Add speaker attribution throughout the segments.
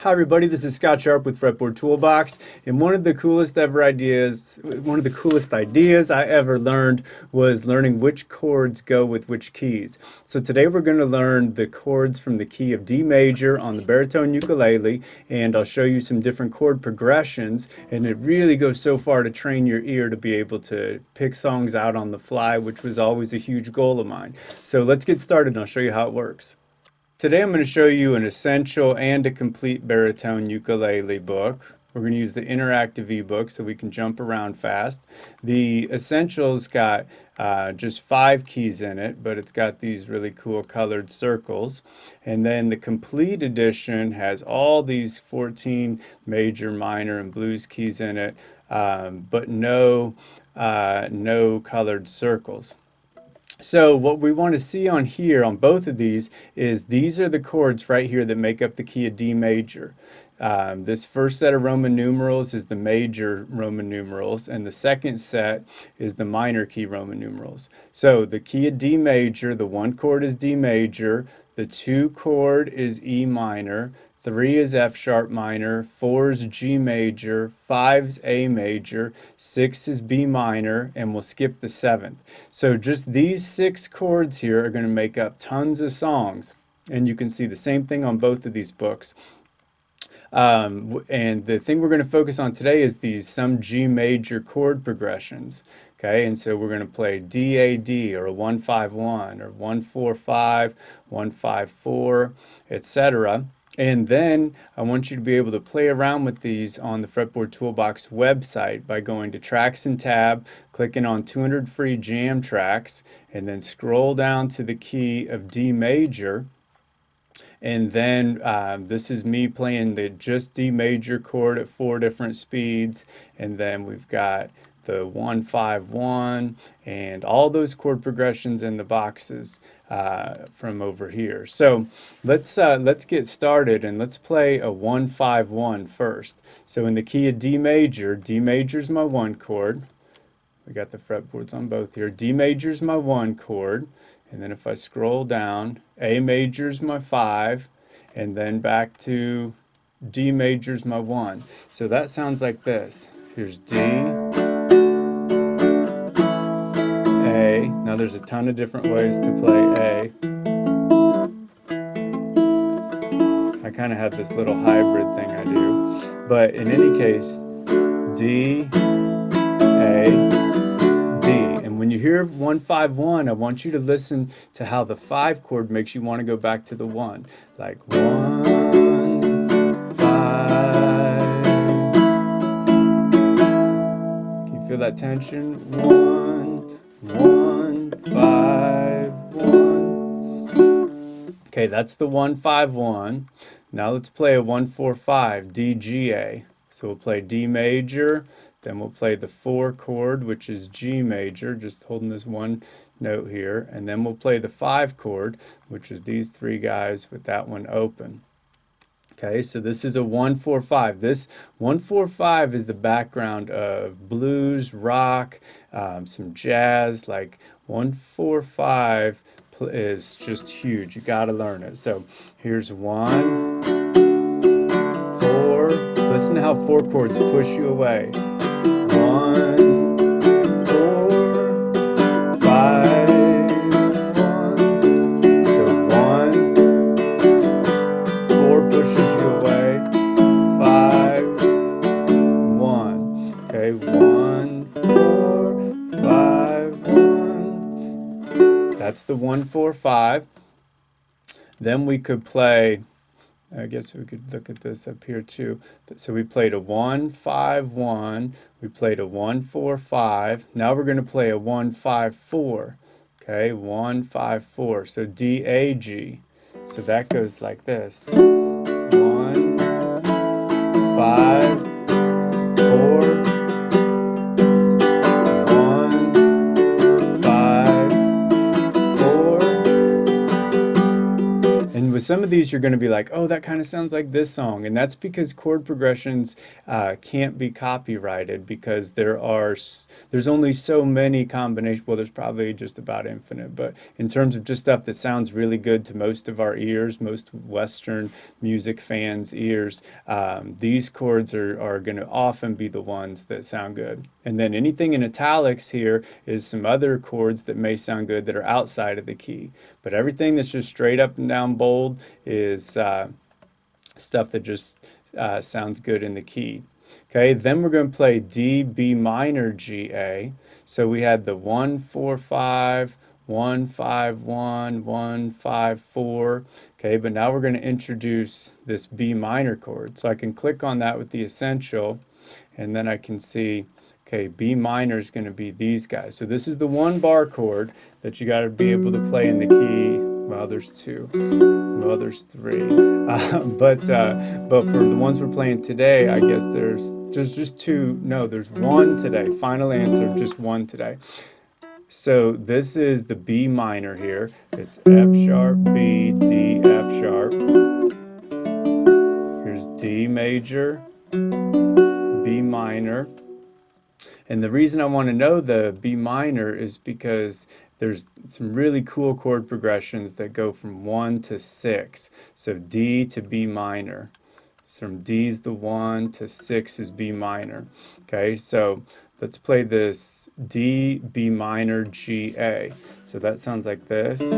Speaker 1: Hi everybody, this is Scott Sharp with Fretboard Toolbox, and one of the coolest ideas I ever learned was learning which chords go with which keys. So today we're going to learn the chords from the key of D major on the baritone ukulele, and I'll show you some different chord progressions, and it really goes so far to train your ear to be able to pick songs out on the fly, which was always a huge goal of mine. So let's get started and I'll show you how it works. Today I'm going to show you an essential and a complete baritone ukulele book. We're going to use the interactive ebook so we can jump around fast. The essential's got just 5 keys in it, but it's got these really cool colored circles. And then the complete edition has all these 14 major, minor, and blues keys in it, but no colored circles. So what we want to see on here, on both of these are the chords right here that make up the key of D major. This first set of Roman numerals is the major Roman numerals, and the second set is the minor key Roman numerals. So the key of D major, the 1 chord is D major, the 2 chord is E minor, 3 is F sharp minor, 4 is G major, 5 is A major, 6 is B minor, and we'll skip the 7th. So just these 6 chords here are going to make up tons of songs, and you can see the same thing on both of these books. And the thing we're going to focus on today is some G major chord progressions. Okay, and so we're going to play D-A-D, or a 1-5-1, or 1-4-5, 1-5-4, etc. And then I want you to be able to play around with these on the Fretboard Toolbox website by going to Tracks and Tab, clicking on 200 free jam tracks, and then scroll down to the key of D major. And then this is me playing the just D major chord at 4 different speeds. And then we've got the 1-5-1 and all those chord progressions in the boxes from over here. So let's get started and let's play a 1-5-1 first. So in the key of D major is my 1 chord. We got the fretboards on both here. D major is my 1 chord. And then if I scroll down, A major is my 5, and then back to D major is my 1. So that sounds like this. Here's D, A. Now there's a ton of different ways to play A. I kind of have this little hybrid thing I do. But in any case, D, A, when you hear 1-5-1, I want you to listen to how the 5 chord makes you want to go back to the 1. Like 1, 5. Can you feel that tension? 1, 1, 5, 1. Okay, that's the 1-5-1. Now let's play a 1-4-5, D, G, A. So we'll play D major. Then we'll play the 4 chord, which is G major, just holding this 1 note here. And then we'll play the 5 chord, which is these 3 guys with that one open. Okay, so this is a 1-4-5. This 1-4-5 is the background of blues, rock, some jazz. Like 1-4-5 is just huge. You got to learn it. So here's 1, 4. Listen to how 4 chords push you away. 1, 4, 5, 1. So 1, 4 pushes you away. 5, 1. Okay, 1, 4, 5, 1. That's the 1-4-5. Then we could play, I guess we could look at this up here too. So we played a 1-5-1, we played a 1-4-5. Now we're going to play a 1-5-4. Okay, 1-5-4. So D, A, G. So that goes like this. 1, 5, 4. 1, 5, 4. And with some of these you're going to be like, oh, that kind of sounds like this song, and that's because chord progressions can't be copyrighted because there's only so many combinations. Well, there's probably just about infinite, but in terms of just stuff that sounds really good to most of our ears, most Western music fans' ears, these chords are going to often be the ones that sound good. And then anything in italics here is some other chords that may sound good that are outside of the key. But everything that's just straight up and down bold is stuff that just sounds good in the key. Okay, then we're going to play D, B minor, G, A. So we had the 1, 4, 5, 1, 5, 1, 1, 5, 4. Okay, but now we're going to introduce this B minor chord. So I can click on that with the essential, and then I can see, okay, B minor is going to be these guys. So this is the 1 bar chord that you got to be able to play in the key. Well, there's 2. Well, there's 3. But for the ones we're playing today, I guess there's just 2. No, there's 1 today. Final answer, just 1 today. So this is the B minor here. It's F sharp, B, D, F sharp. Here's D major, B minor. And the reason I want to know the B minor is because there's some really cool chord progressions that go from 1 to 6. So D to B minor. So from D is the 1 to 6 is B minor. Okay, so let's play this D, B minor, G, A. So that sounds like this. D,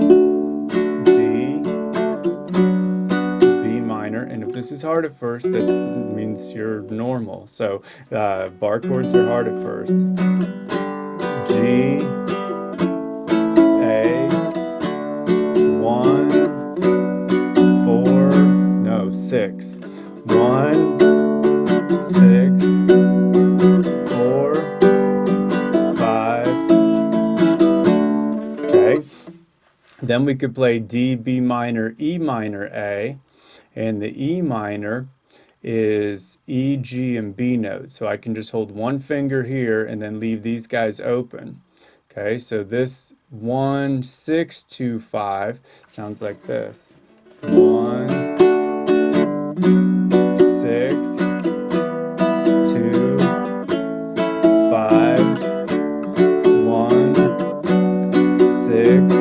Speaker 1: B minor. And if this is hard at first, that means you're normal. So bar chords are hard at first. G, A, 1, 4, no, 6. 1, 6, 4, 5. Okay. Then we could play D, B minor, E minor, A. And the E minor is E, G, and B notes. So I can just hold one finger here and then leave these guys open. Okay, so this 1, 6, 2, 5 sounds like this. 1, 6, 2, 5, 1, 6,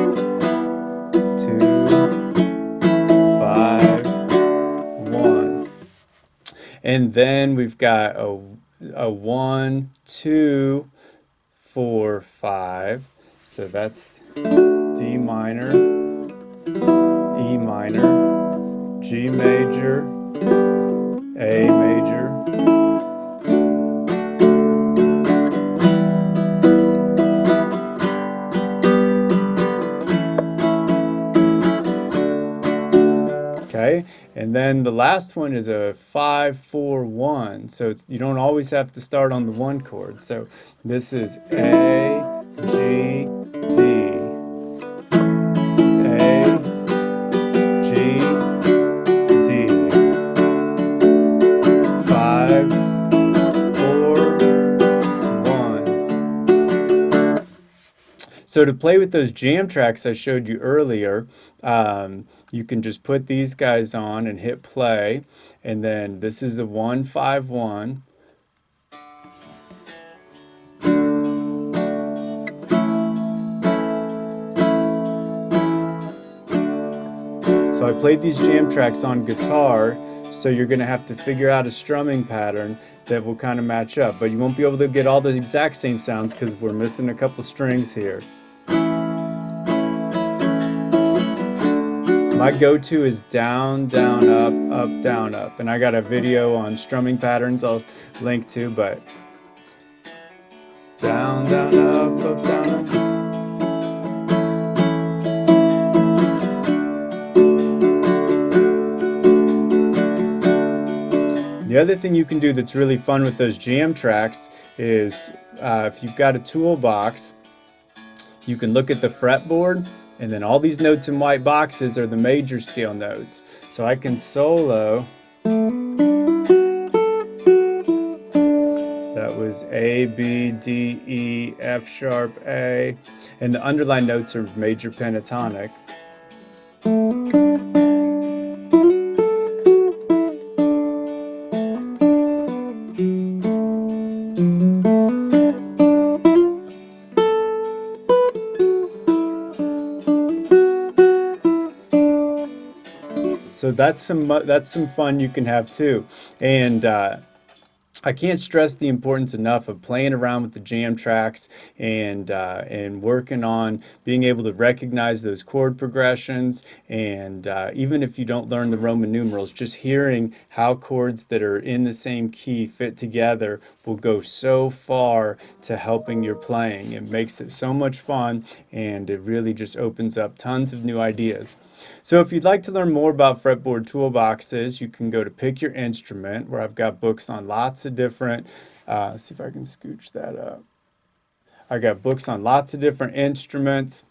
Speaker 1: 2, 5, 1. And then we've got a 1, 2, 4, 5. So that's D minor, E minor, G major, A major, okay, and then the last one is a 5, 4, 1. So you don't always have to start on the 1 chord. So this is A, G, D, A, G, D, 5, 4, 1. So to play with those jam tracks I showed you earlier, you can just put these guys on and hit play, and then this is the 1, 5, 1. So I played these jam tracks on guitar, so you're going to have to figure out a strumming pattern that will kind of match up, but you won't be able to get all the exact same sounds because we're missing a couple strings here. My go-to is down, down, up, down, up. And I got a video on strumming patterns I'll link to, but down, down, up, down, up. The other thing you can do that's really fun with those jam tracks is if you've got a toolbox, you can look at the fretboard, and then all these notes in white boxes are the major scale notes. So I can solo. That was A, B, D, E, F sharp, A. And the underlined notes are major pentatonic. So that's some fun you can have too. And I can't stress the importance enough of playing around with the jam tracks and working on being able to recognize those chord progressions. And even if you don't learn the Roman numerals, just hearing how chords that are in the same key fit together will go so far to helping your playing. It makes it so much fun, and it really just opens up tons of new ideas. So if you'd like to learn more about fretboard toolboxes, you can go to Pick Your Instrument, where I've got books on lots of different, see if I can scooch that up. I got books on lots of different instruments.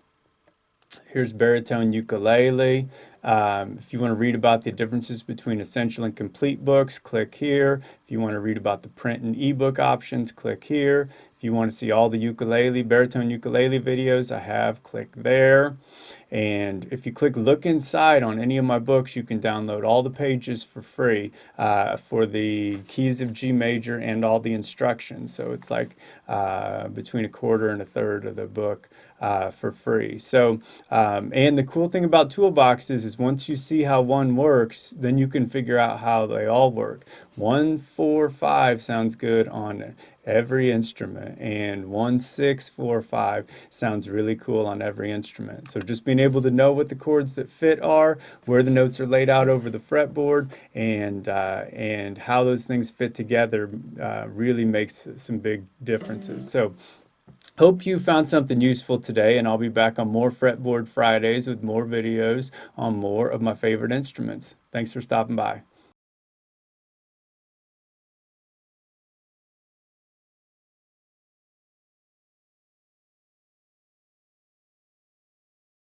Speaker 1: Here's Baritone ukulele. If you want to read about the differences between essential and complete books, click here. If you want to read about the print and ebook options, click here. If you want to see all the baritone ukulele videos I have, click there. And if you click look inside on any of my books, you can download all the pages for free for the keys of G major and all the instructions. So it's like between a quarter and a third of the book for free. So, and the cool thing about toolboxes is once you see how one works, then you can figure out how they all work. 1, 4, 5 sounds good on every instrument, and 1, 6, 4, 5 sounds really cool on every instrument. So just being able to know what the chords that fit are, where the notes are laid out over the fretboard, and how those things fit together really makes some big differences. So hope you found something useful today, and I'll be back on more Fretboard Fridays with more videos on more of my favorite instruments. Thanks for stopping by.